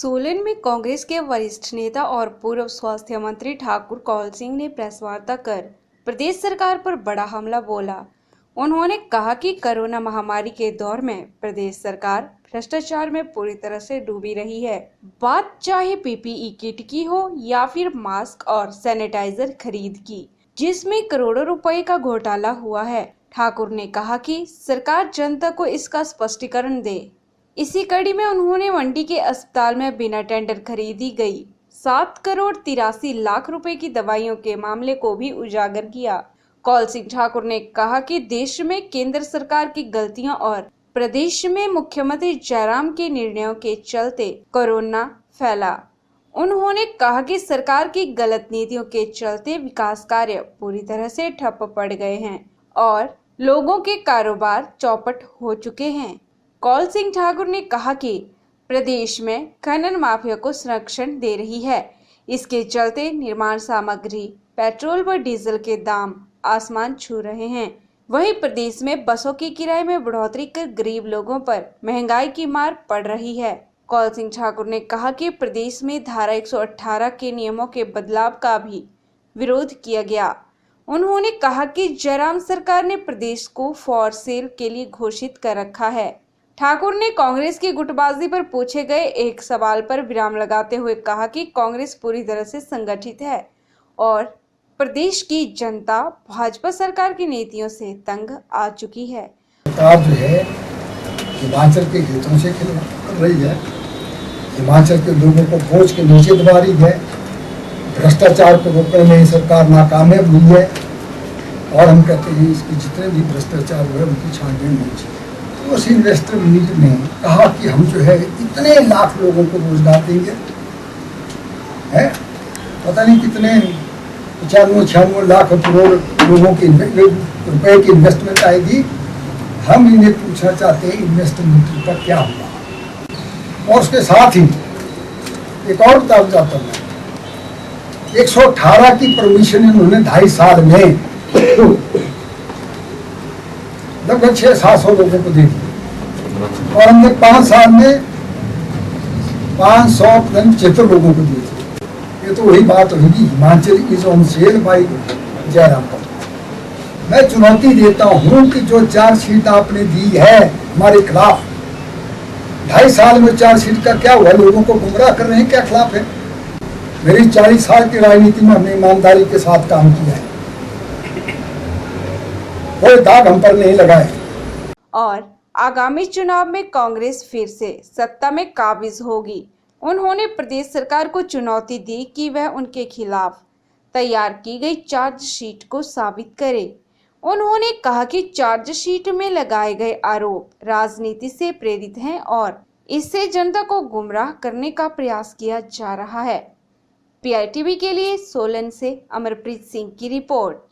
सोलन में कांग्रेस के वरिष्ठ नेता और पूर्व स्वास्थ्य मंत्री ठाकुर कौल सिंह ने प्रेस वार्ता कर प्रदेश सरकार पर बड़ा हमला बोला। उन्होंने कहा कि कोरोना महामारी के दौर में प्रदेश सरकार भ्रष्टाचार में पूरी तरह से डूबी रही है। बात चाहे पीपीई किट की हो या फिर मास्क और सैनिटाइजर खरीद की, जिसमें करोड़ों रुपए का घोटाला हुआ है। ठाकुर ने कहा कि सरकार जनता को इसका स्पष्टीकरण दे। इसी कड़ी में उन्होंने मंडी के अस्पताल में बिना टेंडर खरीदी गई 7 करोड़ 83 लाख रुपए की दवाइयों के मामले को भी उजागर किया। कौल सिंह ठाकुर ने कहा कि देश में केंद्र सरकार की गलतियों और प्रदेश में मुख्यमंत्री जयराम के निर्णयों के चलते कोरोना फैला। उन्होंने कहा कि सरकार की गलत नीतियों के चलते विकास कार्य पूरी तरह से ठप पड़ गए हैं और लोगों के कारोबार चौपट हो चुके हैं। कौल सिंह ठाकुर ने कहा कि प्रदेश में खनन माफिया को संरक्षण दे रही है। इसके चलते निर्माण सामग्री, पेट्रोल व डीजल के दाम आसमान छू रहे हैं। वहीं प्रदेश में बसों के किराए में बढ़ोतरी कर गरीब लोगों पर महंगाई की मार पड़ रही है। कौल सिंह ठाकुर ने कहा कि प्रदेश में धारा 118 के नियमों के बदलाव का भी विरोध किया गया। उन्होंने कहा कि जयराम सरकार ने प्रदेश को फॉर सेल के लिए घोषित कर रखा है। ठाकुर ने कांग्रेस की गुटबाजी पर पूछे गए एक सवाल पर विराम लगाते हुए कहा कि कांग्रेस पूरी तरह से संगठित है और प्रदेश की जनता भाजपा सरकार की नीतियों से तंग आ चुकी है। सरकार जो है हिमाचल के हितों से खेल रही है, हिमाचल के लोगों को बोझ के नीचे दबा रही है, भ्रष्टाचार को रोकने में सरकार नाकामयाब हुई है और हम कहते हैं इसके जितने भी भ्रष्टाचार हुए उनकी छानबीन होनी चाहिए। तो उस इन्वेस्टर मीट ने कहा कि हम जो है इतने लाख लोगों को रोजगार देंगे, है पता नहीं कितने 95-96 लाख करोड़ लोगों के रुपए की इन्वेस्टमेंट आएगी। हम इन्हें पूछना चाहते हैं इन्वेस्टमेंट का क्या हुआ। और उसके साथ ही एक और बता जाता हूँ, 118 की परमिशन इन्होंने 2.5 साल में लगभग 600-700 लोगों को दे दी और हमने 5 साल में 575 लोगों को दिए थे। ये तो वही बात होगी, Himachal is on sale by Jairam. मैं चुनौती देता हूं कि जो चार्जशीट आपने दी है हमारे खिलाफ, 2.5 साल में चार्जशीट का क्या हुआ? लोगों को गुमराह कर रहे हैं, क्या खिलाफ है? मेरी 40 साल की राजनीति में हमने ईमानदारी के साथ काम किया है, कोई दाग हम पर नहीं लगाए। और आगामी चुनाव में कांग्रेस फिर से सत्ता में काबिज होगी। उन्होंने प्रदेश सरकार को चुनौती दी कि वह उनके खिलाफ तैयार की गई चार्जशीट को साबित करे। उन्होंने कहा कि चार्जशीट में लगाए गए आरोप राजनीति से प्रेरित हैं और इससे जनता को गुमराह करने का प्रयास किया जा रहा है। PITV के लिए सोलन से अमरप्रीत सिंह की रिपोर्ट।